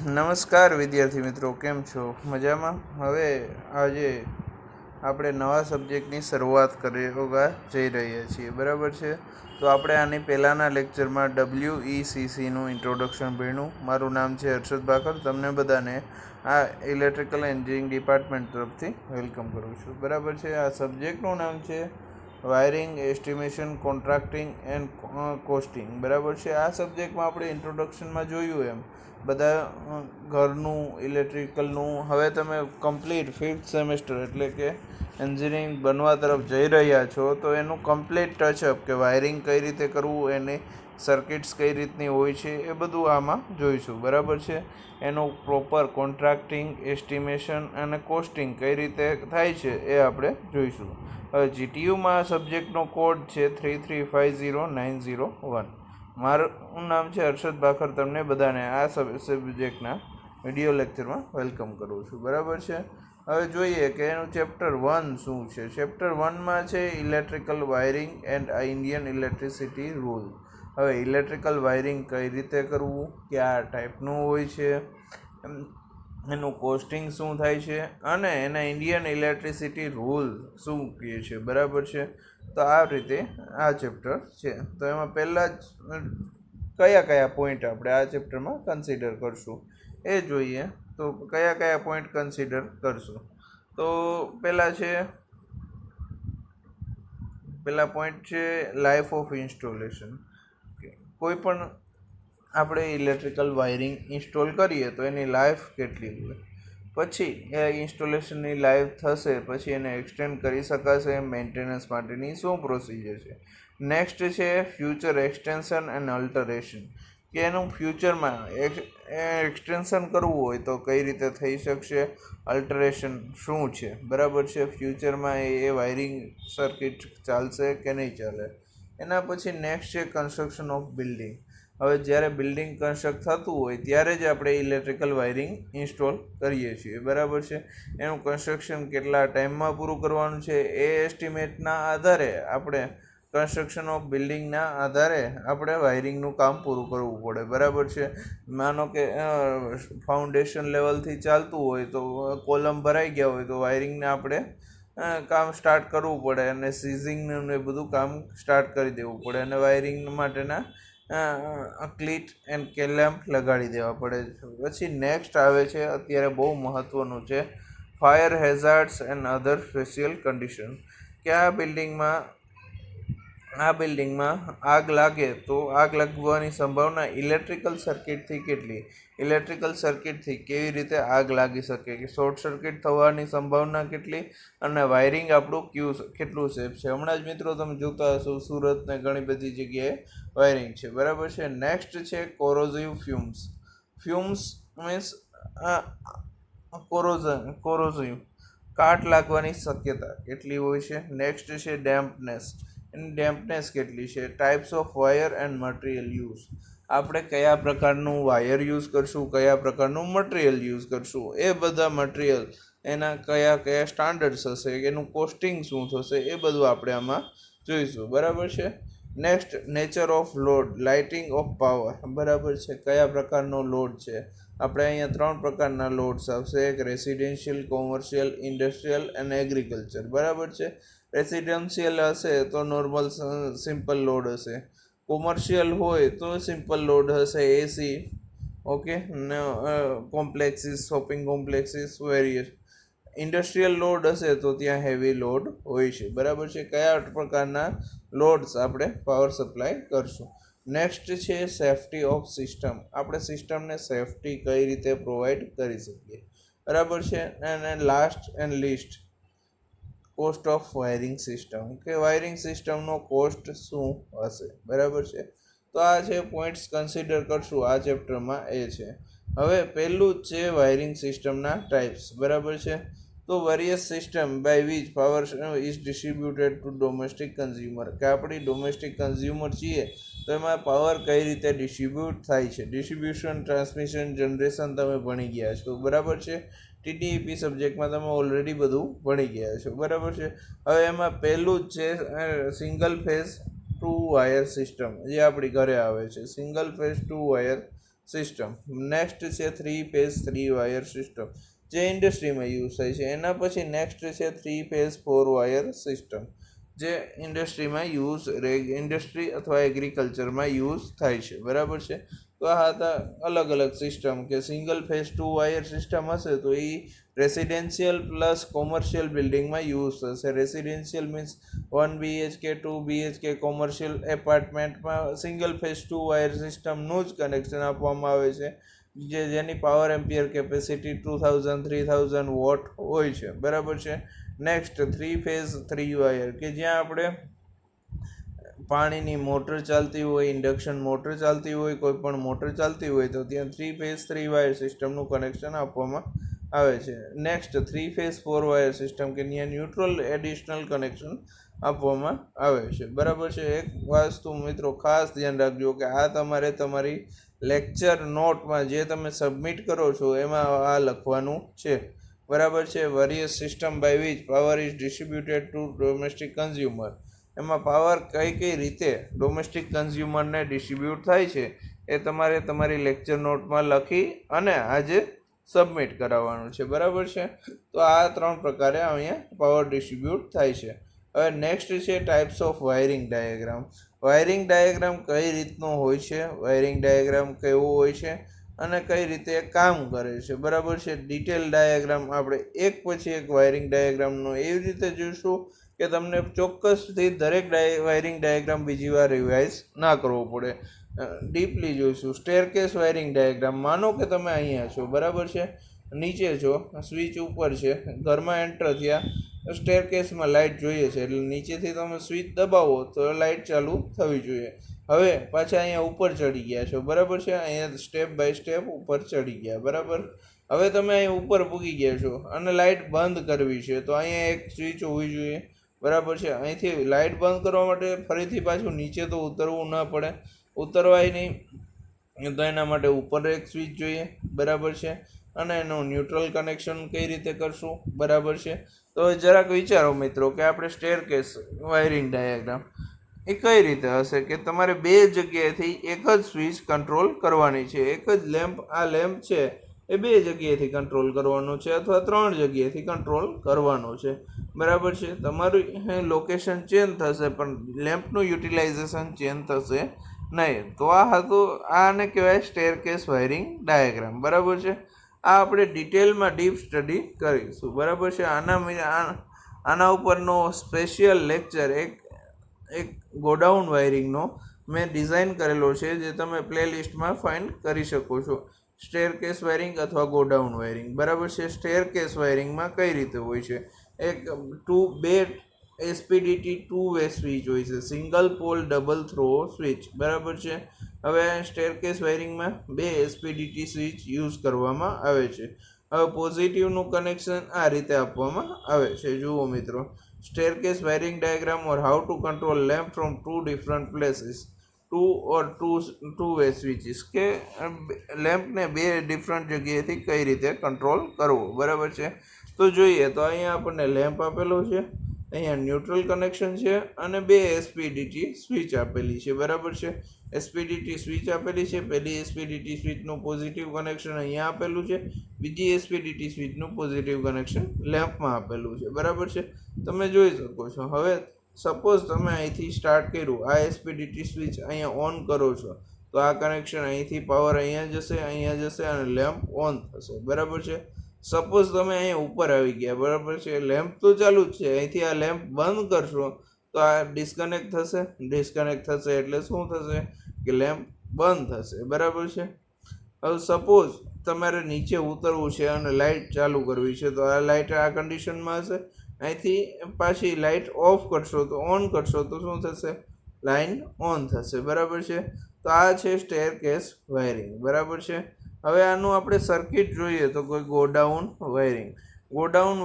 નમસ્કાર વિદ્યાર્થી મિત્રો, કેમ છો? મજામાં? હવે આજે આપણે નવા સબ્જેક્ટની શરૂઆત કરવા જઈ રહ્યા છીએ, બરાબર છે? તો આપણે આની પહેલાંના લેક્ચરમાં WECCનું ઇન્ટ્રોડક્શન ભણ્યું. મારું નામ છે હર્ષદ બાકર. તમને બધાને આ ઇલેક્ટ્રિકલ એન્જિનિયરિંગ ડિપાર્ટમેન્ટ તરફથી વેલકમ કરું છું, બરાબર છે? આ સબ્જેક્ટનું નામ છે wiring, estimation, contracting and costing, બરાબર છે? આ સબ્જેક્ટમાં આપણે ઇન્ટ્રોડક્શનમાં જોયું એમ બધા ઘરનું, ઇલેક્ટ્રિકલનું. હવે તમે કમ્પ્લીટ 5th સેમેસ્ટર એટલે કે એન્જિનિયરિંગ બનવા તરફ જઈ રહ્યા છો, તો એનું કમ્પ્લીટ ટચઅપ કે વાયરિંગ કઈ રીતે કરવું, એની સર્કિટ્સ કઈ રીતની હોય છે, એ બધું આમાં જોઈશું, બરાબર છે? એનું પ્રોપર કોન્ટ્રાક્ટિંગ, એસ્ટિમેશન અને કોસ્ટિંગ કઈ રીતે થાય છે એ આપણે જોઈશું. હવે GTUમાં સબ્જેક્ટનો કોડ છે 3350901. મારું નામ છે હર્ષદ બાખર. તમને બધાને આ સબ્જેક્ટના વિડીયો લેક્ચરમાં વેલકમ કરું છું, બરાબર છે? હવે જોઈએ કે એનું ચેપ્ટર 1 શું છે. ચેપ્ટર 1માં છે electrical wiring and Indian electricity rule. હવે ઇલેક્ટ્રિકલ વાયરિંગ કઈ રીતે કરવું, કયા ટાઈપનું હોય છે, એનું કોસ્ટિંગ શું થાય છે, અને એના ઇન્ડિયન ઇલેક્ટ્રિસિટી રૂલ શું કહે છે, બરાબર છે? તો આ રીતે આ ચેપ્ટર છે. તો એમાં પહેલાં જ કયા પોઈન્ટ આપણે આ ચેપ્ટરમાં કન્સિડર કરશું એ જોઈએ. તો કયા પોઈન્ટ કન્સિડર કરશું? તો પહેલા પોઈન્ટ છે લાઈફ ઓફ ઇન્સ્ટોલેશન. કોઈ પણ આપણે ઇલેક્ટ્રિકલ વાયરિંગ ઇન્સ્ટોલ કરીએ તો એની લાઈફ કેટલી હોય, પછી એ ઇન્સ્ટોલેશનની લાઈફ થશે પછી એને એક્સટેન્ડ કરી શકાશે, મેન્ટેનન્સ માટેની શું પ્રોસિજર છે. નેક્સ્ટ છે ફ્યુચર એક્સટેન્શન એન્ડ અલ્ટરેશન, કે એનું ફ્યુચરમાં એક્સટેન્શન કરવું હોય તો કઈ રીતે થઈ શકશે, અલ્ટરેશન શું છે, બરાબર છે? ફ્યુચરમાં એ વાયરિંગ સર્કિટ ચાલશે કે નહીં ચાલે. એના પછી નેક્સ્ટ છે કન્સ્ટ્રક્શન ઓફ બિલ્ડિંગ. હવે જ્યારે બિલ્ડિંગ કન્સ્ટ્રક્ટ થતું હોય ત્યારે જ આપણે ઇલેક્ટ્રિકલ વાયરિંગ ઇન્સ્ટોલ કરીએ છીએ, બરાબર છે? એનું કન્સ્ટ્રક્શન કેટલા ટાઈમમાં પૂરું કરવાનું છે એ એસ્ટિમેટના આધારે આપણે કન્સ્ટ્રક્શન ઓફ બિલ્ડિંગના આધારે આપણે વાયરિંગનું કામ પૂરું કરવું પડે, બરાબર છે? માનો કે ફાઉન્ડેશન લેવલથી ચાલતું હોય તો કોલમ ભરાઈ ગયા હોય તો વાયરિંગને આપણે કામ સ્ટાર્ટ કરવું પડે, અને સીઝિંગનું એ બધું કામ સ્ટાર્ટ કરી દેવું પડે, અને વાયરિંગ માટેના ક્લિટ એન્ડ કેલેમ્પ લગાડી દેવા પડે. પછી નેક્સ્ટ આવે છે, અત્યારે બહુ મહત્ત્વનું છે, fire હેઝાર્ડ્સ and other special condition. કે આ બિલ્ડિંગમાં આગ લાગે તો આગ લાગવાની સંભાવના ઇલેક્ટ્રિકલ સર્કિટથી કેટલી, ઇલેક્ટ્રિકલ સર્કિટથી કેવી રીતે આગ લાગી શકે, કે શોર્ટ સર્કિટ થવાની સંભાવના કેટલી, અને વાયરિંગ આપણું કેટલું સેફ છે. હમણાં જ મિત્રો તમે જોતા હશો સુરત ને ઘણી બધી જગ્યાએ વાયરિંગ છે, બરાબર છે? નેક્સ્ટ છે કોરોઝિવ ફ્યુમ્સ મીન્સ કોરોઝિવ કાટ લાગવાની શક્યતા કેટલી હોય છે. નેક્સ્ટ છે ડેમ્પનેસ કેટલી છે. Types of wire and material use, આપણે કયા પ્રકારનું વાયર યુઝ કરશું, કયા પ્રકારનું મટીરિયલ યુઝ કરશું, એ બધા મટીરિયલ એના કયા સ્ટાન્ડર્ડ્સ હશે, એનું કોસ્ટિંગ શું થશે, એ બધું આપણે આમાં જોઈશું, બરાબર છે? Next nature off load, lighting of power, બરાબર છે? કયા પ્રકારનો લોડ છે. આપણે અહીંયા 3 પ્રકારના લોડ્સ આવશે, એક રેસિડેન્શિયલ, કોમર્શિયલ, ઇન્ડસ્ટ્રીયલ અને એગ્રીકલ્ચર, બરાબર છે? રેસિડેન્શિયલ હશે તો નોર્મલ સિમ્પલ લોડ હશે, કોમર્શિયલ હોય તો સિમ્પલ લોડ હશે, AC, okay, complexes, shopping complexes, various. Industrial load હશે તો ત્યાં હેવી લોડ હોય છે, બરાબર છે? કયા પ્રકારના લોડ્સ આપણે પાવર સપ્લાય કરશું. નેક્સ્ટ છે સેફ્ટી ઓફ સિસ્ટમ, આપણે સિસ્ટમને સેફ્ટી કઈ રીતે પ્રોવાઈડ કરી શકીએ, બરાબર છે? અને last and least cost of wiring system, કે વાયરિંગ સિસ્ટમનો કોસ્ટ શું હશે, બરાબર છે? તો આ છે પોઈન્ટ્સ કન્સિડર કરશું આ ચેપ્ટરમાં, એ છે. હવે પહેલું જ છે વાયરિંગ સિસ્ટમના ટાઈપ્સ, બરાબર છે? તો various system by which power is distributed to domestic consumer, કે આપણી ડોમેસ્ટિક કન્ઝ્યુમર છીએ તો એમાં પાવર કઈ રીતે ડિસ્ટ્રીબ્યુટ થાય છે. ડિસ્ટ્રીબ્યુશન, ટ્રાન્સમિશન, જનરેશન તમે ભણી ગયા છો, બરાબર છે? TTEP સબ્જેક્ટમાં તમે ઓલરેડી બધું ભણી ગયા છો, બરાબર છે? હવે એમાં પહેલું જ છે સિંગલ ફેઝ 2 વાયર સિસ્ટમ, જે આપણી ઘરે આવે છે. Single phase 2 wire system. Next છે 3 ફેઝ 3 વાયર સિસ્ટમ, જે ઇન્ડસ્ટ્રીમાં યુઝ થાય છે. એના પછી નેક્સ્ટ છે 3 ફેઝ 4 વાયર સિસ્ટમ, જે ઇન્ડસ્ટ્રી અથવા એગ્રીકલ્ચરમાં યુઝ થાય છે. બરાબર છે. તો આ હતા અલગ અલગ સિસ્ટમ. કે સિંગલ ફેઝ 2 વાયર સિસ્ટમ હશે તો એ રેસિડેન્શિયલ પ્લસ કોમર્શિયલ બિલ્ડિંગમાં યુઝ થશે. Residential means 1 BHK 2 BHK, commercial એપાર્ટમેન્ટમાં સિંગલ ફેઝ 2 વાયર સિસ્ટમનું જ કનેક્શન આપવામાં આવે છે, જેની પાવર એમ્પિયર કેપેસિટી 2000 3000 વોટ હોય છે. બરાબર છે. નેક્સ્ટ 3 ફેઝ 3 વાયર, કે જ્યાં આપણે પાણીની મોટર ચાલતી હોય, ઇન્ડક્શન મોટર ચાલતી હોય, કોઈ પણ મોટર ચાલતી હોય તો ત્યાં 3 ફેઝ 3 વાયર સિસ્ટમનું કનેક્શન આપવામાં આવે છે. નેક્સ્ટ 3 ફેઝ 4 વાયર સિસ્ટમ, કે ત્યાં ન્યુટ્રલ એડિશનલ કનેક્શન આપવામાં આવે છે. બરાબર છે. એક વસ્તુ મિત્રો ખાસ ધ્યાન રાખજો કે આ તમારે તમારી લેક્ચર નોટમાં જે તમે સબમિટ કરો છો એમાં આ લખવાનું છે. બરાબર છે. Various system by which power is distributed to domestic consumer. એમાં પાવર કઈ રીતે ડોમેસ્ટિક કન્ઝ્યુમરને ડિસ્ટ્રીબ્યુટ થાય છે એ તમારે તમારી લેક્ચર નોટમાં લખી અને આજે સબમિટ કરાવવાનું છે. બરાબર છે. તો આ 3 પ્રકારે અહીંયા પાવર ડિસ્ટ્રીબ્યુટ થાય છે. હવે નેક્સ્ટ છે types of wiring diagram. Wiring diagram કઈ રીતનો હોય છે, વાયરિંગ ડાયાગ્રામ કેવો હોય છે અને કઈ રીતે કામ કરે છે. બરાબર છે. ડિટેલ ડાયાગ્રામ આપણે એક પછી એક વાયરિંગ ડાયાગ્રામનો એવી રીતે જોઈશું કે તમને ચોક્કસથી દરેક વાયરિંગ ડાયાગ્રામ બીજી વાર રિવાઇઝ ના કરવો પડે. ડીપલી જોઈશું. Staircase wiring diagram. માનો કે તમે અહીંયા છો, બરાબર છે, નીચે છો, સ્વિચ ઉપર છે, ઘરમાં એન્ટર થયા, સ્ટેરકેસમાં લાઇટ જોઈએ છે એટલે નીચેથી તમે સ્વિચ દબાવો તો લાઇટ ચાલુ થવી જોઈએ. હવે પાછા અહીંયા ઉપર ચડી ગયા છો, બરાબર છે, અહીંયા સ્ટેપ બાય સ્ટેપ ઉપર ચડી ગયા. બરાબર. હવે તમે અહીં ઉપર પૂગી ગયા છો અને લાઇટ બંધ કરવી છે તો અહીંયા એક સ્વિચ હોવી જોઈએ. બરાબર છે. અહીંથી લાઇટ બંધ કરવા માટે ફરીથી પાછું નીચે તો ઉતરવું ના પડે, ઉતરવાય નહીં તો એના માટે ઉપર એક સ્વિચ જોઈએ. બરાબર છે. અને એનું ન્યુટ્રલ કનેક્શન કઈ રીતે કરશું. બરાબર છે. તો જરાક વિચારો મિત્રો કે આપણે સ્ટેરકેસ વાયરિંગ ડાયાગ્રામ એ કઈ રીતે હશે કે તમારે 2 જગ્યાએથી એક જ સ્વિચ કંટ્રોલ કરવાની છે. એક જ લેમ્પ, આ લેમ્પ છે એ 2 જગ્યાએથી કંટ્રોલ કરવાનો છે અથવા 3 જગ્યાએથી કંટ્રોલ કરવાનો છે. બરાબર છે. તમારું લોકેશન ચેન્જ થશે પણ લેમ્પનું યુટિલાઇઝેશન ચેન્જ થશે નહીં. તો આ હતું, આને કહેવાય સ્ટેરકેસ વાયરિંગ ડાયાગ્રામ. બરાબર છે. આ આપણે ડિટેલમાં ડીપ સ્ટડી કરીશું. બરાબર છે. આના ઉપરનો સ્પેશિયલ લેક્ચર એક ગોડાઉન વાયરિંગનો મેં ડિઝાઇન કરેલો છે, જે તમે પ્લેલિસ્ટમાં ફાઇન્ડ કરી શકો છો. સ્ટેરકેસ વાયરિંગ અથવા ગોડાઉન વાયરિંગ. બરાબર છે. સ્ટેરકેસ વાયરિંગમાં કઈ રીતે હોય છે, બે એસપીડીટી 2 વે સ્વિચ હોય છે, single pole double throw switch. બરાબર છે. હવે સ્ટેરકેસ વાયરિંગમાં 2 એસપીડીટી સ્વિચ યુઝ કરવામાં આવે છે. હવે પોઝિટિવનું કનેક્શન આ રીતે આપવામાં આવે છે. જુઓ મિત્રો, staircase wiring diagram or how to control lamp from 2 different places, two way switches, કે લેમ્પને 2 ડિફરન્ટ જગ્યાએથી કઈ રીતે કંટ્રોલ કરવો. બરાબર છે. તો જોઈએ તો અહીંયા આપણને લેમ્પ આપેલો છે, અહીંયા ન્યુટ્રલ કનેક્શન છે અને 2 એસપીડીટી સ્વિચ આપેલી છે. બરાબર છે. એસપીડીટી સ્વિચ આપેલી છે. પહેલી એસપીડીટી સ્વિચનું પોઝિટિવ કનેક્શન અહીંયા આપેલું છે, બીજી એસપીડીટી સ્વિચનું પોઝિટિવ કનેક્શન લેમ્પમાં આપેલું છે. બરાબર છે. તમે જોઈ શકો છો. હવે સપોઝ તમે અહીંથી સ્ટાર્ટ કર્યું, આ એસપીડીટી સ્વિચ અહીંયા ઓન કરો છો તો આ કનેક્શન અહીંથી પાવર અહીંયા જશે અને લેમ્પ ઓન થશે. બરાબર છે. સપોઝ તમે અહીંયા ઉપર આવી ગયા, બરાબર છે, લેમ્પ તો ચાલુ જ છે, અહીંથી આ લેમ્પ બંધ કરશો તો આ ડિસ્કનેક્ટ થશે એટલે શું થશે કે લેમ્પ બંધ થશે. બરાબર છે. હવે સપોઝ તમારે નીચે ઉતરવું છે અને લાઇટ ચાલુ કરવી છે તો આ લાઇટ આ કન્ડિશનમાં હશે, અહીંથી પાછી લાઇટ ઓફ કરશો તો ઓન કરશો તો શું થશે, લાઇન ઓન થશે. બરાબર છે. તો આ છે સ્ટેરકેસ વાયરિંગ. બરાબર છે. હવે આનું આપણે સર્કિટ જોઈએ તો કોઈ ગોડાઉન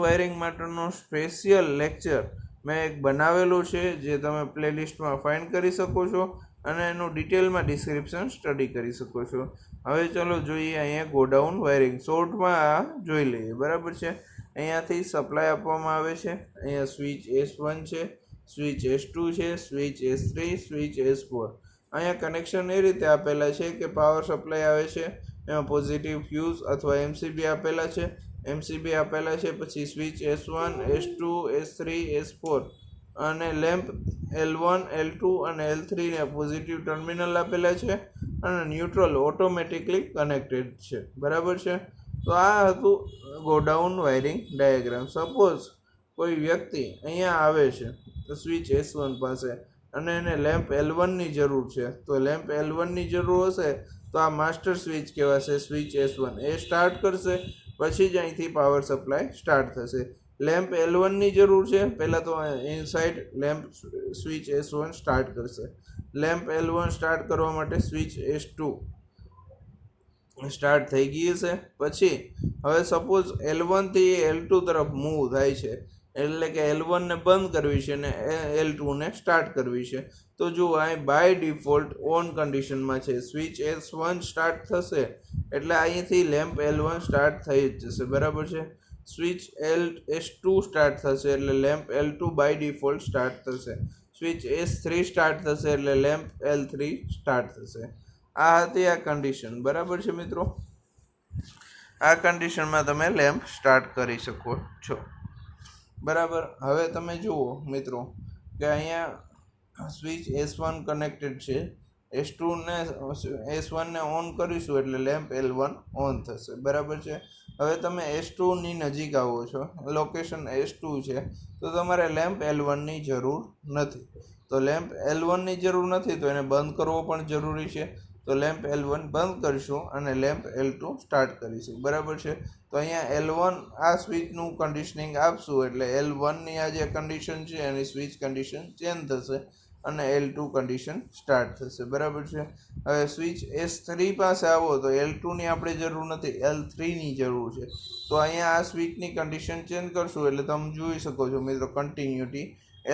વાયરિંગ માટેનો સ્પેશિયલ લેક્ચર મેં એક બનાવેલું છે, જે તમે પ્લેલિસ્ટમાં ફાઇન્ડ કરી શકો છો અને એનું ડિટેલમાં ડિસ્ક્રિપ્શન સ્ટડી કરી શકો છો. હવે ચલો જોઈએ અહીંયા ગોડાઉન વાયરિંગ. શોર્ટમાં આ જોઈ લઈએ. બરાબર છે. અહીંયાથી સપ્લાય આપવામાં આવે છે. અહીંયા સ્વિચ S1 છે, સ્વિચ S2 છે, સ્વિચ S3, સ્વિચ S4. અહીંયા કનેક્શન એ રીતે આપેલા છે કે પાવર સપ્લાય આવે છે, એમાં પોઝિટિવ ફ્યુઝ અથવા એમસીબી આપેલા છે, એમસીબી આપેલા છે, પછી switch S1 S2 S3 S4 અને લેમ્પ L1 L2 અને L3 ને પોઝિટિવ ટર્મિનલ આપેલા છે અને ન્યુટ્રલ ઓટોમેટિકલી કનેક્ટેડ છે. બરાબર છે. તો આ હતું ગોડાઉન વાયરિંગ ડાયાગ્રામ. સપોઝ કોઈ વ્યક્તિ અહીંયા આવે છે સ્વિચ S1 પાસે અને એને લેમ્પ L1 ની જરૂર છે, તો લેમ્પ L1 ની જરૂર હશે તો આ માસ્ટર સ્વિચ કહેવાશે, સ્વિચ S1 એ સ્ટાર્ટ કરશે, પછી જ અહીંથી પાવર સપ્લાય સ્ટાર્ટ થશે. લેમ્પ L1 ની જરૂર છે, પહેલાં તો inside lamp switch S1 start કરશે. લેમ્પ L1 સ્ટાર્ટ કરવા માટે સ્વિચ S2 સ્ટાર્ટ થઈ ગઈ હશે. પછી હવે સપોઝ L1 થી L2 તરફ મૂવ થાય છે, એટલે કે L1 ને બંધ કરવી છે ને L2 ને સ્ટાર્ટ કરવી છે. તો જો અહીં બાય ડિફોલ્ટ ઓન કન્ડિશનમાં છે, સ્વિચ S1 સ્ટાર્ટ થશે એટલે અહીંથી લેમ્પ L1 સ્ટાર્ટ થઈ જ જશે. બરાબર છે. સ્વિચ S2 સ્ટાર્ટ થશે એટલે lamp L2 by default start થશે. સ્વિચ S3 સ્ટાર્ટ થશે એટલે લેમ્પ L3 સ્ટાર્ટ થશે. આ હતી આ કન્ડિશન. બરાબર છે મિત્રો. આ કન્ડિશનમાં તમે લેમ્પ સ્ટાર્ટ કરી શકો છો. બરાબર. હવે તમે જુઓ મિત્રો કે અહીંયા સ્વિચ S1 કનેક્ટેડ છે, S1 ને ઓન કરીશું એટલે લેમ્પ L1 ઓન થશે. બરાબર છે. હવે તમે S2 ની નજીક આવો છો, લોકેશન S2 છે, તો તમારે લેમ્પ L1 ની જરૂર નથી. તો લેમ્પ L1 ની જરૂર નથી તો એને બંધ કરવો પણ જરૂરી છે. તો લેમ્પ L1 બંધ કરીશું અને લેમ્પ L2 સ્ટાર્ટ કરીશું. બરાબર છે. તો અહીંયા L1 આ સ્વિચનું કન્ડિશનિંગ આપશું એટલે L1ની આ જે કન્ડિશન છે એની સ્વિચ કન્ડિશન ચેન્જ થશે અને L2 કન્ડિશન સ્ટાર્ટ થશે. બરાબર છે. હવે સ્વિચ S3 પાસે આવો તો L2ની આપણે જરૂર નથી, L3ની જરૂર છે. તો અહીંયા આ સ્વિચની કન્ડિશન ચેન્જ કરશું એટલે તમે જોઈ શકો છો મિત્રો કન્ટિન્યુટી,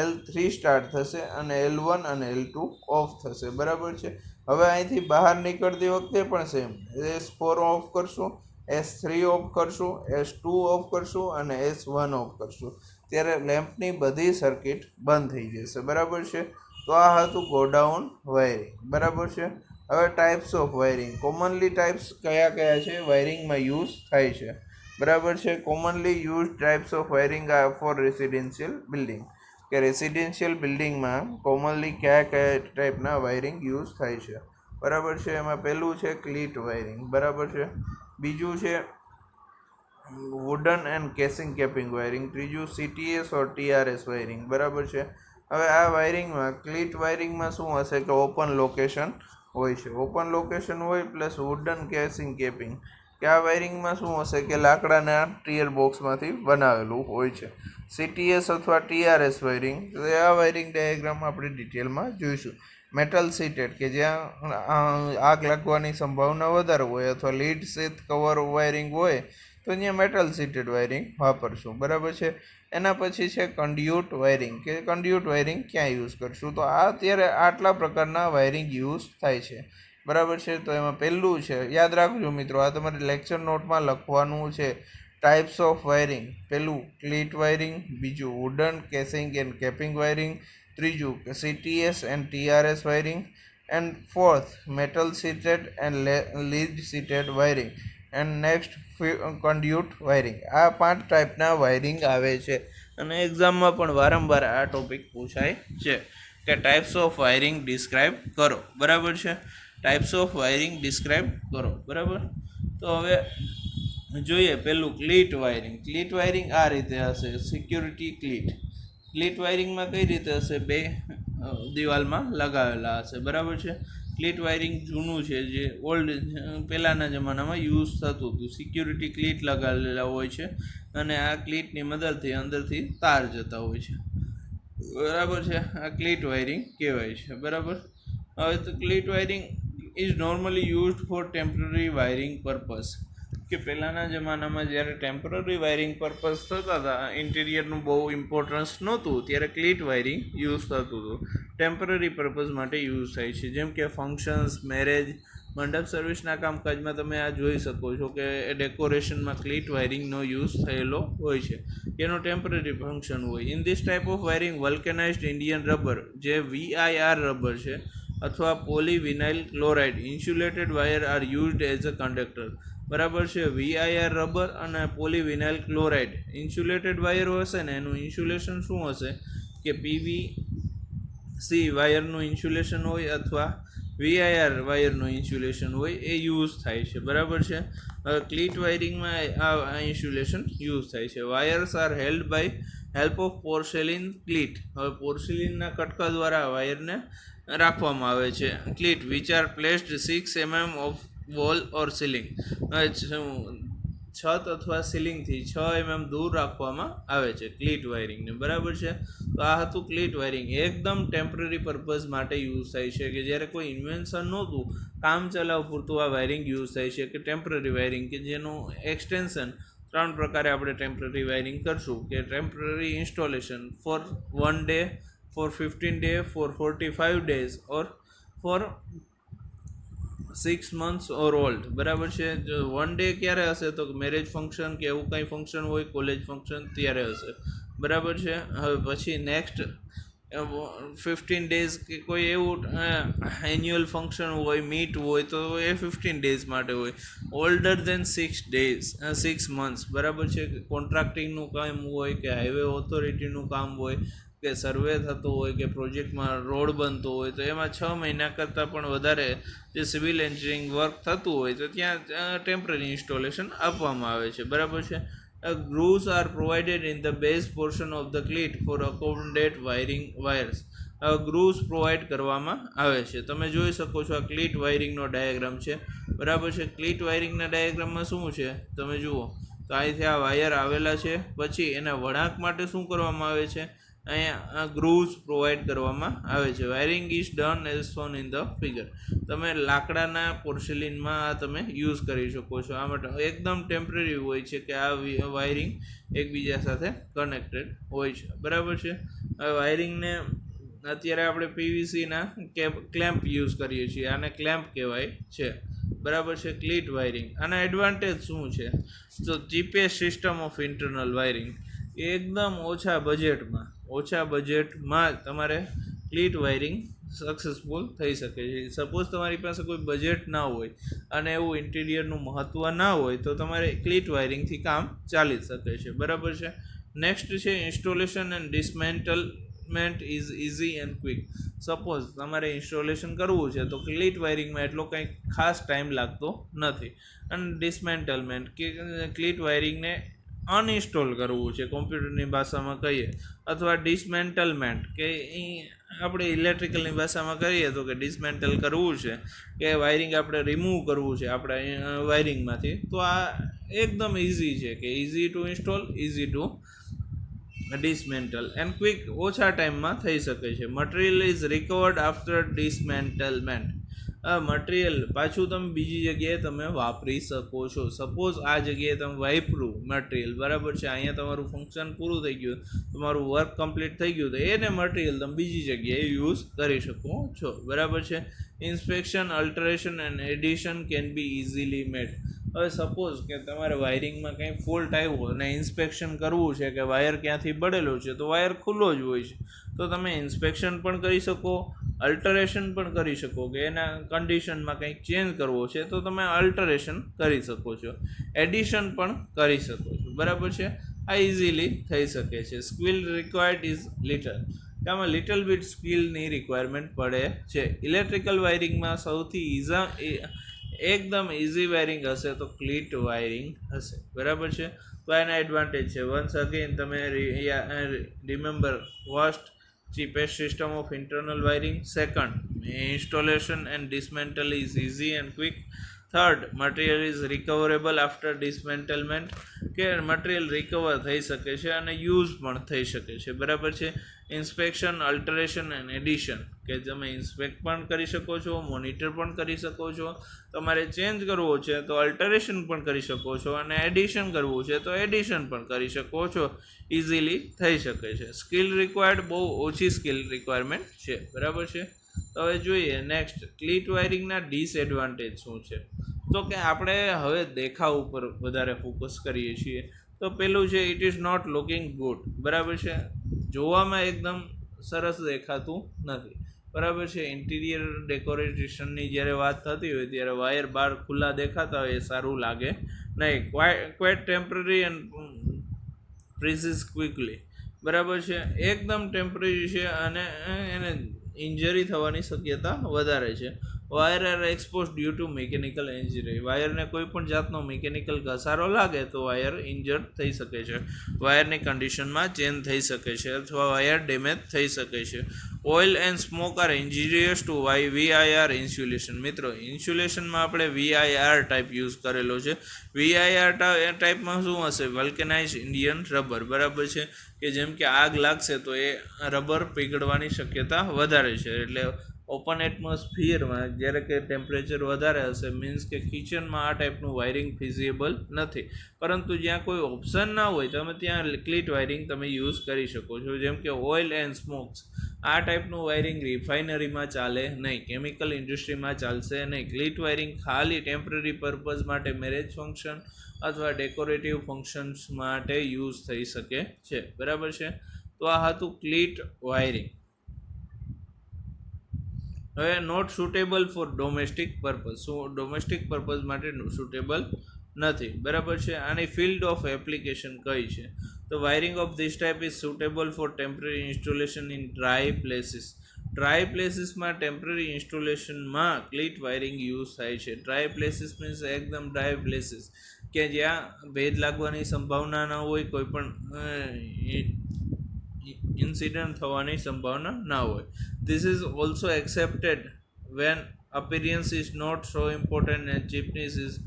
L3 સ્ટાર્ટ થશે અને L1 અને L2 ઓફ થશે. બરાબર છે. હવે અહીંથી બહાર નીકળતી વખતે પણ સેમ, S4 ઓફ કરશું, S3 ઓફ કરશું, S2 ઓફ કરશું અને S1 ઓફ કરશું, ત્યારે લેમ્પની બધી સર્કિટ બંધ થઈ જશે. બરાબર છે. તો આ હતું ગોડાઉન વાયરિંગ. બરાબર છે. હવે types of wiring, commonly types કયા કયા છે વાયરિંગમાં યુઝ થાય છે. બરાબર છે. Commonly use types of wiring are for residential building, કે રેસિડેન્શિયલ બિલ્ડિંગમાં કોમનલી કયા કયા ટાઈપના વાયરિંગ યુઝ થાય છે. બરાબર છે. એમાં પહેલું છે ક્લીટ વાયરિંગ. બરાબર છે. બીજું છે wooden and casing capping wiring. ત્રીજું CTS ઓર TRS વાયરિંગ. બરાબર છે. હવે આ વાયરિંગમાં ક્લીટ વાયરિંગમાં શું હશે કે ઓપન લોકેશન હોય છે, ઓપન લોકેશન હોય પ્લસ વુડન કેસિંગ કેપિંગ, કે આ વાયરિંગમાં શું હશે કે લાકડાના ટીયર બોક્સમાંથી બનાવેલું હોય છે. CTS અથવા TRS વાયરિંગ, તો આ વાયરિંગ ડાયાગ્રામ આપણે ડિટેલમાં જોઈશું. મેટલ સીટેડ, કે જ્યાં આગ લાગવાની સંભાવના વધારે હોય અથવા લીડ શીથ કવર વાયરિંગ હોય તો ત્યાં મેટલ સીટેડ વાયરિંગ વાપરશું. બરાબર છે. એના પછી છે કન્ડ્યુટ વાયરિંગ, કે કન્ડ્યુટ વાયરિંગ ક્યાં યુઝ કરશું. તો આ અત્યારે આટલા પ્રકારના વાયરિંગ યુઝ થાય છે. બરાબર છે. તો એમાં પહેલું છે, યાદ રાખજો મિત્રો, આ તમારે લેક્ચર નોટમાં લખવાનું છે. ટાઈપ્સ ઓફ વાયરિંગ, પહેલું ક્લીટ વાયરિંગ, બીજું wooden casing and capping wiring, ત્રીજું CTS and TRS wiring, and fourth metal sheathed and lead sheathed wiring, and next conduit wiring. આ 5 ટાઈપના વાયરિંગ આવે છે અને એક્ઝામમાં પણ વારંવાર આ ટોપિક પૂછાય છે કે ટાઈપ્સ ઓફ વાયરિંગ ડિસ્ક્રાઇબ કરો. બરાબર છે. ટાઈપ્સ ઓફ વાયરિંગ ડિસ્ક્રાઇબ કરો. બરાબર. તો હવે જોઈએ પહેલું ક્લીટ વાયરિંગ. ક્લીટ વાયરિંગ આ રીતે હશે, સિક્યુરિટી ક્લીટ. ક્લીટ વાયરિંગમાં કઈ રીતે હશે, બે દિવાલમાં લગાવેલા હશે. બરાબર છે. ક્લીટ વાયરિંગ જૂનું છે, જે ઓલ્ડ પહેલાંના જમાનામાં યુઝ થતું હતું. સિક્યુરિટી ક્લીટ લગાવેલા હોય છે અને આ ક્લીટની મદદથી અંદરથી તાર જતા હોય છે. બરાબર છે. આ ક્લીટ વાયરિંગ કહેવાય છે. બરાબર. હવે તો cleat wiring is normally used for temporary wiring purpose, કે પહેલાંના જમાનામાં જ્યારે ટેમ્પરરી વાયરિંગ પર્પઝ થતા હતા, ઇન્ટિરિયરનું બહુ ઇમ્પોર્ટન્સ નહોતું, ત્યારે ક્લીટ વાયરિંગ યુઝ થતું હતું. ટેમ્પરરી પર્પઝ માટે યુઝ થાય છે, જેમ કે ફંક્શન્સ, મેરેજ, મંડપ સર્વિસના કામકાજમાં તમે આ જોઈ શકો છો કે ડેકોરેશનમાં ક્લીટ વાયરિંગનો યુઝ થયેલો હોય છે. એનો ટેમ્પરરી ફંક્શન હોય. In this type of wiring vulcanised Indian rubber, જે VIR રબર છે, અથવા polyvinyl chloride insulated wire are used as a conductor. બરાબર છે. VIR રબર અને પોલીવિનાઇલ ક્લોરાઇડ ઇન્સ્યુલેટેડ વાયર હશે ને એનું ઇન્સ્યુલેશન શું હશે કે PVC વાયરનું ઇન્સ્યુલેશન હોય અથવા VIR વાયરનું ઇન્સ્યુલેશન હોય એ યુઝ થાય છે. બરાબર છે. ક્લીટ વાયરિંગમાં આ ઇન્સ્યુલેશન યુઝ થાય છે. Wires are held by help of porcelain cleat. હવે પોર્સેલિનના કટકા દ્વારા વાયરને રાખવામાં આવે છે. Cleat which are placed 6 mm of wall or ceiling. છત અથવા સીલિંગથી 6 mm દૂર રાખવામાં આવે છે ક્લીટ વાયરિંગને. બરાબર છે. તો આ હતું ક્લીટ વાયરિંગ. એકદમ ટેમ્પરરી પર્પઝ માટે યુઝ થાય છે કે જ્યારે કોઈ ઇન્વેન્શન નહોતું કામ ચલાવ પૂરતું આ વાયરિંગ યુઝ થાય છે કે ટેમ્પરરી વાયરિંગ કે જેનું એક્સટેન્શન 3 પ્રકારે આપણે ટેમ્પરરી વાયરિંગ કરશું કે temporary installation for 1 day, for 15 days, for 45 days or for 6 months or old. બરાબર છે. જો 1 day ક્યારે હશે તો મેરેજ ફંક્શન કે એવું કંઈ ફંક્શન હોય કોલેજ ફંક્શન ત્યારે હશે. બરાબર છે. હવે પછી નેક્સ્ટ 15 days કે કોઈ એવું એન્યુઅલ ફંક્શન હોય મીટ હોય તો એ 15 days માટે હોય. ઓલ્ડર દેન 6 days 6 months. બરાબર છે. કોન્ટ્રાક્ટિંગનું કામ હોય કે હાઈવે ઓથોરિટીનું કામ હોય કે સર્વે થતો હોય કે પ્રોજેક્ટમાં રોડ બનતો હોય તો એમાં 6 મહિના કરતાં પણ વધારે જે સિવિલ એન્જિનિયરિંગ વર્ક થતું હોય તો ત્યાં ટેમ્પરરી ઇન્સ્ટોલેશન આપવામાં આવે છે. બરાબર છે. grooves are provided in the base portion of the cleat for accommodate wiring wires. grooves provide કરવામાં આવે છે. તમે જોઈ શકો છો આ ક્લીટ વાયરિંગનો ડાયાગ્રામ છે. બરાબર છે. ક્લીટ વાયરિંગના ડાયાગ્રામમાં શું છે તમે જુઓ તો અહીંથી આ વાયર આવેલા છે. પછી એના વળાંક માટે શું કરવામાં આવે છે અહીંયા ગ્રુવ્સ પ્રોવાઈડ કરવામાં આવે છે. Wiring is done as shown in the figure. તમે લાકડાના પોર્સેલિનમાં આ તમે યુઝ કરી શકો છો. આ માટે એકદમ ટેમ્પરરી હોય છે કે આ વાયરિંગ એકબીજા સાથે કનેક્ટેડ હોય છે. બરાબર છે. હવે વાયરિંગને અત્યારે આપણે PVCના ક્લેમ્પ યુઝ કરીએ છીએ. આને ક્લેમ્પ કહેવાય છે. બરાબર છે. ક્લીટ વાયરિંગ. આના એડવાન્ટેજ શું છે તો cheapest system of internal wiring. એકદમ ઓછા બજેટમાં તમારે ક્લીટ વાયરિંગ સક્સેસફુલ થઈ શકે છે. સપોઝ તમારી પાસે કોઈ બજેટ ના હોય અને એવું ઇન્ટિરિયરનું મહત્ત્વ ના હોય તો તમારે ક્લીટ વાયરિંગથી કામ ચાલી શકે છે. બરાબર છે. નેક્સ્ટ છે installation and dismantlement is easy and quick. Suppose તમારે ઇન્સ્ટોલેશન કરવું છે તો ક્લીટ વાયરિંગમાં એટલો કંઈ ખાસ ટાઈમ લાગતો નથી. અને ડિસમેન્ટલમેન્ટ કે ક્લીટ વાયરિંગને અનઇન્સ્ટોલ કરવું છે કોમ્પ્યુટરની ભાષામાં કહીએ અથવા ડિસમેન્ટલમેન્ટ કે આપણે ઇલેક્ટ્રિકલની ભાષામાં કહીએ તો કે ડિસમેન્ટલ કરવું છે કે વાયરિંગ આપણે રિમૂવ કરવું છે આપણા વાયરિંગમાંથી તો આ એકદમ ઇઝી છે કે easy to install easy to dismantle and quick. ઓછા ટાઈમમાં થઈ શકે છે. Material is recovered after dismantlement. Material પાછું તમે બીજી જગ્યાએ તમે વાપરી શકો છો. સપોઝ આ જગ્યાએ તમે વાપરું મટીરિયલ. બરાબર છે. અહીંયા તમારું ફંક્શન પૂરું થઈ ગયું તમારું વર્ક કમ્પ્લીટ થઈ ગયું તો એને મટીરિયલ તમે બીજી જગ્યાએ યુઝ કરી શકો છો. બરાબર છે. Inspection alteration and addition can be easily made. હવે સપોઝ કે તમારે વાયરિંગમાં કંઈ ફોલ્ટ આવ્યો અને ઇન્સ્પેક્શન કરવું છે કે વાયર ક્યાંથી બળેલો છે તો વાયર ખુલ્લો જ હોય છે તો તમે ઇન્સ્પેક્શન પણ કરી શકો અલ્ટરેશન પણ કરી શકો કે એના કન્ડિશનમાં કંઈક ચેન્જ કરવો છે તો તમે અલ્ટરેશન કરી શકો છો. એડિશન પણ કરી શકો છો. બરાબર છે. આ ઇઝીલી થઈ શકે છે. Skill required is little. આમાં લિટલ બીટ સ્કિલની રિક્વાયરમેન્ટ પડે છે. ઇલેક્ટ્રિકલ વાયરિંગમાં સૌથી એકદમ ઇઝી વાયરિંગ હશે તો ક્લીટ વાયરિંગ હશે. બરાબર છે. તો એના એડવાન્ટેજ છે. વન્સ અગેન તમે remember first cheapest system of internal wiring. Second, installation and dismantle is easy and quick. Third, material is recoverable after dismantlement. કે મટીરિયલ રિકવર થઈ શકે છે અને યુઝ પણ થઈ શકે છે. બરાબર છે. ઇન્સ્પેક્શન અલ્ટરેશન એન્ડ એડિશન કે તમે ઇન્સ્પેક્ટ પણ કરી શકો છો મોનિટર પણ કરી શકો છો. તમારે ચેન્જ કરવો છે તો અલ્ટરેશન પણ કરી શકો છો અને એડિશન કરવું છે તો એડિશન પણ કરી શકો છો. ઇઝીલી થઈ શકે છે. સ્કિલ રિક્વાયર્ડ બહુ ઓછી સ્કિલ રિક્વાયરમેન્ટ છે. બરાબર છે. તો હવે જોઈએ નેક્સ્ટ ક્લીટ વાયરિંગના ડિસએડવાન્ટેજ શું છે તો કે આપણે હવે દેખાવ ઉપર વધારે ફોકસ કરીએ છીએ તો પેલું છે it is not looking good. બરાબર છે. જોવામાં એકદમ સરસ દેખાતું નથી. બરાબર છે. ઇન્ટિરિયર ડેકોરેશનની જ્યારે વાત થતી હોય ત્યારે વાયર બહાર ખુલ્લા દેખાતા હોય એ સારું લાગે નહીં. Quite temporary and perishes quickly. બરાબર છે, એકદમ ટેમ્પરરી છે અને એને ઇન્જરી થવાની શક્યતા વધારે છે. Wire are expose due to mechanical injury. વાયરને કોઈ પણ જાતનો મિકેનિકલ ઘસારો લાગે તો વાયર ઇન્જર્ડ થઈ શકે છે, વાયરની કન્ડિશનમાં ચેન્જ થઈ શકે છે અથવા વાયર ડેમેજ થઈ શકે છે. Oil and smoke are injurious to VIR insulation. મિત્રો, ઇન્સ્યુલેશનમાં આપણે VIR ટાઈપ યુઝ કરેલો છે. VIR ટાઈપમાં શું હશે? વલ્કેનાઇઝ ઇન્ડિયન રબર. બરાબર છે, કે જેમ કે આગ લાગશે તો એ રબર પીગળવાની શક્યતા વધારે છે. એટલે ઓપન એટમોસ્ફિયરમાં જ્યારે કે ટેમ્પરેચર વધારે હશે, મીન્સ કે કિચનમાં આ ટાઈપનું વાયરિંગ ફિઝિબલ નથી. પરંતુ જ્યાં કોઈ ઓપ્શન ના હોય તમે ત્યાં ક્લિટ વાયરિંગ તમે યુઝ કરી શકો છો. જેમ કે ઓઇલ એન્ડ સ્મોક્સ, આ ટાઈપનું વાયરિંગ રિફાઇનરીમાં ચાલે નહીં, કેમિકલ ઇન્ડસ્ટ્રીમાં ચાલશે નહીં. ક્લિટ વાયરિંગ ખાલી ટેમ્પરરી પર્પઝ માટે, મેરેજ ફંક્શન અથવા ડેકોરેટિવ ફંક્શન્સ માટે યુઝ થઈ શકે છે. બરાબર છે, તો આ હતું ક્લિટ વાયરિંગ. હવે not suitable for domestic purpose. શું ડોમેસ્ટિક પર્પઝ માટે સુટેબલ નથી. બરાબર છે. આની ફિલ્ડ ઓફ એપ્લિકેશન કઈ છે? તો wiring of this type is suitable for temporary installation in dry places. Dry પ્લેસીસમાં ટેમ્પરરી ઇન્સ્ટોલેશનમાં ક્લિટ વાયરિંગ યુઝ થાય છે. ડ્રાય પ્લેસીસ મીન્સ એકદમ ડ્રાય પ્લેસીસ કે જ્યાં ભેજ લાગવાની સંભાવના ન હોય, કોઈ પણ ઇન્સિડન્ટ થવાની સંભાવના ના હોય. This is also accepted when appearance is not so important and cheapness is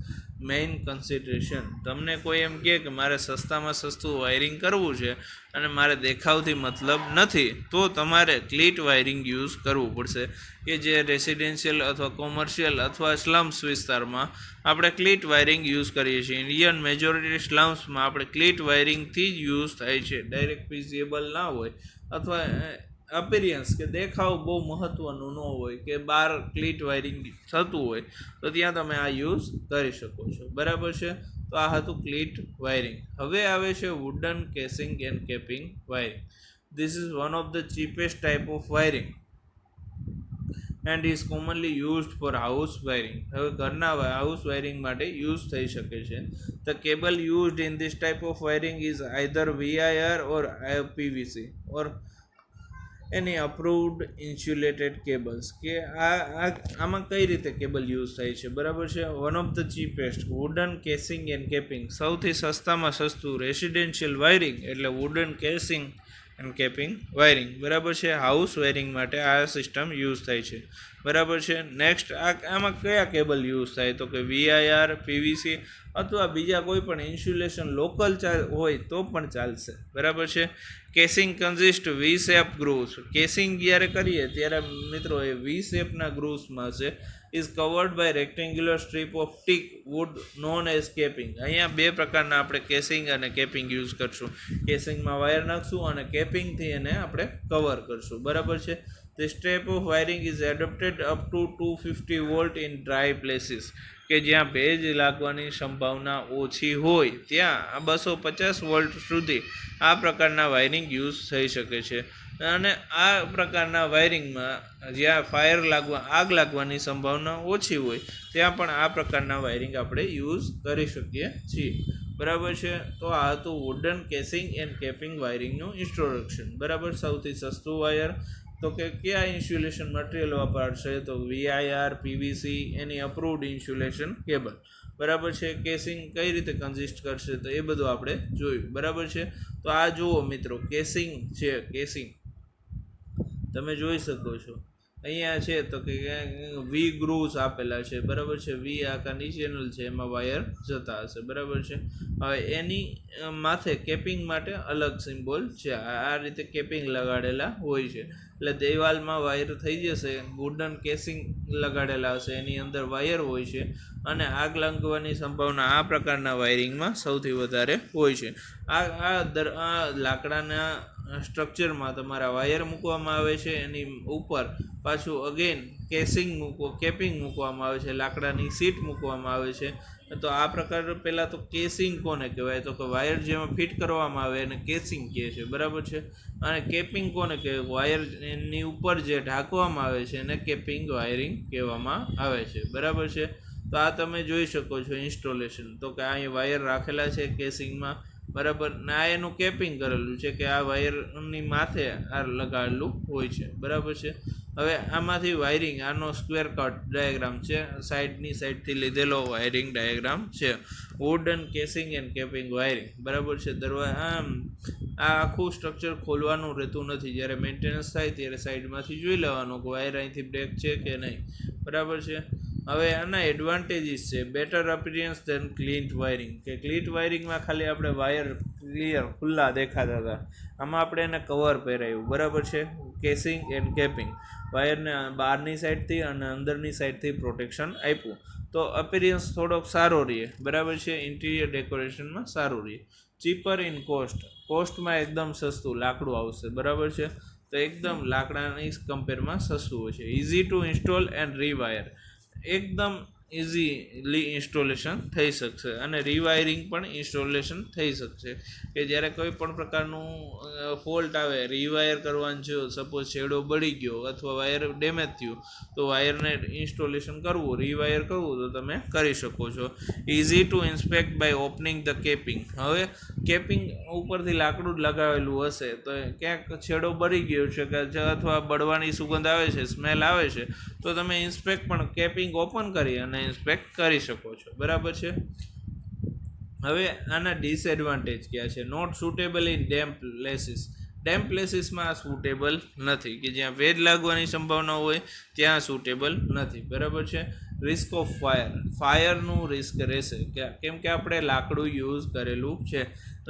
main consideration. તમને કોઈ એમ કહે કે મારે સસ્તામાં સસ્તું વાયરિંગ કરવું છે અને મારે દેખાવથી મતલબ નથી, તો તમારે ક્લિટ વાયરિંગ યુઝ કરવું પડશે. કે જે રેસિડેન્શિયલ અથવા કોમર્શિયલ અથવા સ્લમ્સ વિસ્તારમાં આપણે ક્લિટ વાયરિંગ યુઝ કરીએ છીએ. ઇન્ડિયન મેજોરિટી સ્લમ્સમાં આપણે ક્લિટ વાયરિંગથી જ યુઝ થાય છે. ડાયરેક્ટ ફિઝિબલ ના હોય અથવા અપિયરન્સ કે દેખાવ બહુ મહત્ત્વનું ન હોય કે બહાર ક્લિટ વાયરિંગ થતું હોય તો ત્યાં તમે આ યુઝ કરી શકો છો. બરાબર છે, તો આ હતું ક્લિટ વાયરિંગ. હવે આવે છે wooden casing and capping wiring. This is one of the cheapest type of wiring and is commonly used four house wiring. હવે ઘરના હાઉસ વાયરિંગ માટે યુઝ થઈ શકે છે. The cable used in this type of wiring is either VIR or PVC or any approved insulated cables. કે આમાં કઈ રીતે કેબલ યુઝ થાય છે? બરાબર છે. One of the cheapest wooden casing and capping. સૌથી સસ્તામાં સસ્તું રેસિડેન્શિયલ વાયરિંગ એટલે wooden casing and capping wiring. બરાબર છે, હાઉસ વાયરિંગ માટે આ સિસ્ટમ યુઝ થાય છે. બરાબર છે. નેક્સ્ટ આમાં કયા કેબલ યુઝ થાય? તો કે VIR, PVC અથવા બીજા કોઈ પણ ઇન્સ્યુલેશન લોકલ હોય તો પણ ચાલશે. બરાબર છે. Casing consist V shape grooves. Casing જ્યારે કરીએ ત્યારે મિત્રો એ વી શેપના ગ્રુવ્સમાં છે. Is covered by rectangular strip of teak wood known as capping. અહીંયા બે પ્રકારના આપણે કેસિંગ અને કેપિંગ યુઝ કરશું. કેસિંગમાં વાયર નાખશું અને કેપિંગથી એને આપણે કવર કરશું. બરાબર છે. This type of wiring is adapted up to 250 volt in dry places. કે જ્યાં ભેજ લાગવાની સંભાવના ઓછી હોય ત્યાં 250 વોલ્ટ સુધી આ પ્રકારના વાયરિંગ યુઝ થઈ શકે છે. અને આ પ્રકારના વાયરિંગમાં જ્યાં આગ લાગવાની સંભાવના ઓછી હોય ત્યાં પણ આ પ્રકારના વાયરિંગ આપણે યુઝ કરી શકીએ છીએ. બરાબર છે, તો આ હતું વુડન કેસિંગ એન્ડ કેપિંગ વાયરિંગનું ઇન્ટ્રોડક્શન. બરાબર. સૌથી સસ્તું વાયર તો કે કયા ઇન્સ્યુલેશન મટીરિયલ વાપરશે? તો VIR, PVC એની અપ્રુવડ ઇન્સ્યુલેશન કેબલ. બરાબર છે. કેસિંગ કઈ રીતે કન્ઝિસ્ટ કરશે તો એ બધું આપણે જોયું. બરાબર છે. તો આ જુઓ મિત્રો, કેસિંગ છે. કેસિંગ તમે જોઈ શકો છો અહીંયા છે તો કે વી ગ્રુવ્સ આપેલા છે. બરાબર છે. વી આકારની ચેનલ છે, એમાં વાયર જતા હશે. બરાબર છે. હવે એની માથે કેપિંગ માટે અલગ સિમ્બોલ છે. આ રીતે કેપિંગ લગાડેલા હોય છે. એટલે દિવાલમાં વાયર થઈ જશે, વુડન કેસિંગ લગાડેલા હશે, એની અંદર વાયર હોય છે અને આગ લાગવાની સંભાવના આ પ્રકારના વાયરિંગમાં સૌથી વધારે હોય છે. આ લાકડાના સ્ટ્રક્ચરમાં તમારા વાયર મૂકવામાં આવે છે, એની ઉપર પાછું અગેન કેપિંગ મૂકવામાં આવે છે, લાકડાની સીટ મૂકવામાં આવે છે. તો આ પ્રકાર પહેલાં તો કેસિંગ કોને કહેવાય, તો કે વાયર જેમાં ફિટ કરવામાં આવે એને કેસિંગ કહે છે, બરાબર છે. અને કેપિંગ કોને કહેવાય, વાયરની ઉપર જે ઢાંકવામાં આવે છે એને કેપિંગ વાયરિંગ કહેવામાં આવે છે, બરાબર છે. તો આ તમે જોઈ શકો છો ઇન્સ્ટોલેશન, તો કે અહીં વાયર રાખેલા છે કેસિંગમાં, બરાબર, ને આ એનું કેપિંગ કરેલું છે કે આ વાયરની માથે આ લગાડેલું હોય છે, બરાબર છે. હવે આમાંથી વાયરિંગ, આનો સ્ક્વેર કટ ડાયાગ્રામ છે, સાઈડથી લીધેલો વાયરિંગ ડાયાગ્રામ છે. Wooden casing and capping wiring, બરાબર છે. આ આખું સ્ટ્રક્ચર ખોલવાનું રહેતું નથી, જ્યારે મેન્ટેનન્સ થાય ત્યારે સાઈડમાંથી જોઈ લેવાનું કે વાયર અહીંથી બ્રેક છે કે નહીં, બરાબર છે. હવે આના એડવાન્ટેજીસ છે, better appearance than clean wiring, કે ક્લીન વાયરિંગમાં ખાલી આપણે વાયર ક્લિયર ખુલ્લા દેખાતા હતા, આમાં આપણે એને કવર પહેરાયું, બરાબર છે. કેસિંગ એન્ડ કેપિંગ, વાયરને બહારની સાઈડથી અને અંદરની સાઈડથી પ્રોટેક્શન આપ્યું, તો અપિયરન્સ થોડોક સારો રહે, બરાબર છે. ઇન્ટિરિયર ડેકોરેશનમાં સારું રહે. ચીપર ઇન કોસ્ટમાં એકદમ સસ્તું લાકડું આવશે, બરાબર છે. તો એકદમ લાકડાની કમ્પેરમાં સસ્તું હોય છે. ઇઝી ટુ ઇન્સ્ટોલ એન્ડ રીવાયર, એકદમ ઇઝીલી ઇન્સ્ટોલેશન થઈ શકશે અને રીવાયરિંગ પણ ઇન્સ્ટોલેશન થઈ શકશે, કે જ્યારે કોઈ પણ પ્રકારનું ફોલ્ટ આવે, રીવાયર કરવાનું છે, સપોઝ છેડો બળી ગયો અથવા વાયર ડેમેજ થયું, તો વાયરને ઇન્સ્ટોલેશન કરવું, રીવાયર કરવું, તો તમે કરી શકો છો. Easy to inspect by opening the capping, હવે કેપિંગ ઉપરથી લાકડું જ લગાવેલું હશે તો ક્યાંક છેડો બળી ગયો છે કે અથવા બળવાની સુગંધ આવે છે, સ્મેલ આવે છે, તો તમે ઇન્સ્પેક્ટ પણ કેપિંગ ઓપન કરી અને ઇન્સ્પેક્ટ કરી શકો છો, બરાબર છે. હવે આના ડિસએડવાન્ટેજ ક્યાં છે? નોટ સુટેબલ ઇન ડેમ્પ પ્લેસીસમાં આ સુટેબલ નથી, કે જ્યાં ભેજ લાગવાની સંભાવના હોય ત્યાં સુટેબલ નથી, બરાબર છે. રિસ્ક ઓફ ફાયરનું રિસ્ક રહેશે, કેમ કે આપણે લાકડું યુઝ કરેલું છે,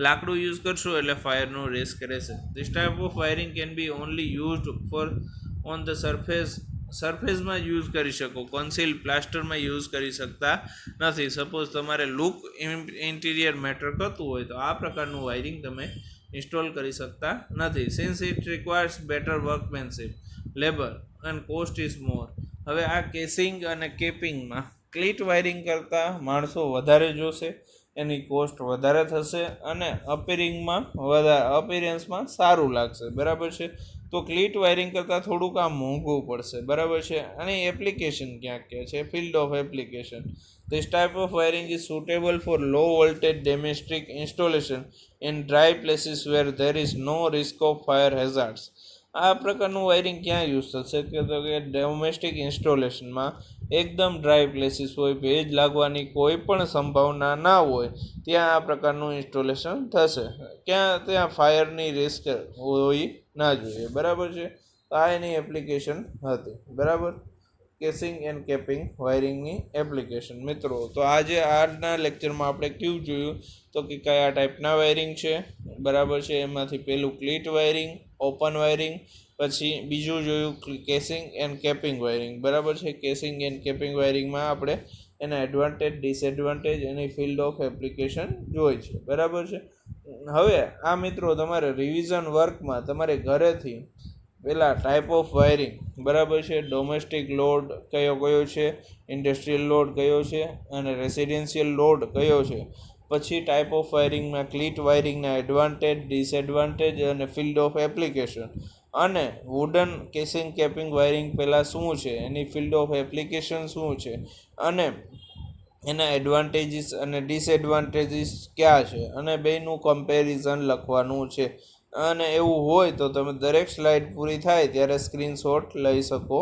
લાકડું યુઝ કરશું એટલે ફાયરનું રિસ્ક રહેશે. This type of wiring can be only used for on the સરફેસમાં યુઝ કરી શકો, કન્સીલ પ્લાસ્ટરમાં યુઝ કરી શકતા નથી. સપોઝ તમારે લુક ઇન્ટિરિયર મેટર કરતું હોય તો આ પ્રકારનું વાયરિંગ તમે ઇન્સ્ટોલ કરી શકતા નથી. Since it requires better workmanship, labour and cost is more. હવે આ કેસિંગ અને કેપિંગમાં ક્લીટ વાયરિંગ કરતાં માણસો વધારે જોશે, એની કોસ્ટ વધારે થશે અને અપિયરન્સમાં સારું લાગશે, બરાબર છે. તો ક્લીટ વાયરિંગ કરતાં થોડુંક આ મોંઘું પડશે, બરાબર છે. અને એપ્લિકેશન ક્યાંક કે છે, field of application. This type of wiring is suitable for low voltage domestic installation in dry places where there is no risk of fire hazards. આ પ્રકારનું વાયરિંગ ક્યાં યુઝ થશે, કે તો કે ડોમેસ્ટિક ઇન્સ્ટોલેશનમાં એકદમ ડ્રાય પ્લેસીસ હોય, ભેજ લાગવાની કોઈ પણ સંભાવના ના હોય, ત્યાં આ પ્રકારનું ઇન્સ્ટોલેશન થશે, ત્યાં ફાયરની રિસ્ક હોવી ના જોઈએ, બરાબર છે. તો આ એની એપ્લિકેશન હતી, બરાબર, કેસિંગ એન્ડ કેપિંગ વાયરિંગની એપ્લિકેશન. મિત્રો, તો આજે આજના લેક્ચરમાં આપણે કેવું જોયું, તો કે કયા ટાઈપના વાયરિંગ છે, બરાબર છે. એમાંથી પહેલું ક્લીટ વાયરિંગ, ઓપન વાયરિંગ, પછી બીજું જોયું કેસિંગ એન્ડ કેપિંગ વાયરિંગ, બરાબર છે. કેસિંગ એન્ડ કેપિંગ વાયરિંગમાં આપણે એના advantage, disadvantage, any field of application જોઈ છે, બરાબર છે. હવે આ મિત્રો તમારે રિવિઝન વર્કમાં તમારે ઘરેથી પહેલાં ટાઈપ ઓફ વાયરિંગ, બરાબર છે, ડોમેસ્ટિક લોડ કયો છે, ઇન્ડસ્ટ્રીયલ લોડ કયો છે અને રેસિડેન્શિયલ લોડ કયો છે, પછી ટાઈપ ઓફ વાયરિંગમાં ક્લીટ વાયરિંગના એડવાન્ટેજ, ડિસએડવાન્ટેજ અને ફિલ્ડ ઓફ એપ્લિકેશન, અને વુડન કેસિંગ કેપિંગ વાયરિંગ પહેલાં શું છે, એની ફિલ્ડ ઓફ એપ્લિકેશન શું છે, અને એના એડવાન્ટેજીસ અને ડિસએડવાન્ટેજીસ ક્યાં છે, અને બેનું કમ્પેરિઝન લખવાનું છે. અને એવું હોય તો તમે દરેક સ્લાઇડ પૂરી થાય ત્યારે સ્ક્રીનશોટ લઈ શકો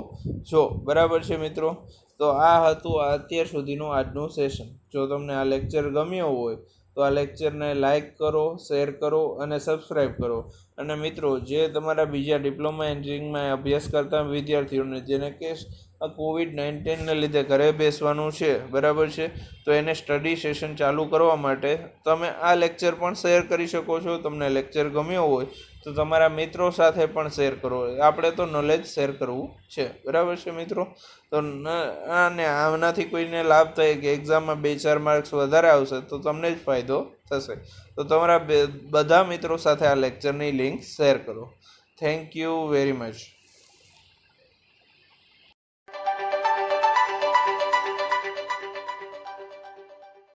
છો, બરાબર છે મિત્રો. તો આ હતું અત્યાર સુધીનું આજનું સેશન. જો તમને આ લેક્ચર ગમ્યો હોય તો આ લેક્ચરને લાઇક કરો, શેર કરો અને સબસ્ક્રાઈબ કરો. અને મિત્રો, જે તમારા બીજા ડિપ્લોમા એન્જિનિયરિંગમાં અભ્યાસ કરતા વિદ્યાર્થીઓને જેને કે COVID-19ને લીધે ઘરે બેસવાનું છે, બરાબર છે, તો એને સ્ટડી સેશન ચાલુ કરવા માટે તમે આ લેક્ચર પણ શેર કરી શકો છો. તમને લેક્ચર ગમ્યો હોય તો તમારા મિત્રો સાથે પણ શેર કરો. આપણે તો નોલેજ શેર કરવું છે, બરાબર છે મિત્રો. તો આને આનાથી કોઈને લાભ થાય કે એક્ઝામમાં 2-4 માર્ક્સ વધારે આવશે તો તમને જ ફાયદો થશે. તો તમારા બધા મિત્રો સાથે આ લેક્ચરની લિંક શેર કરો. Thank you very much.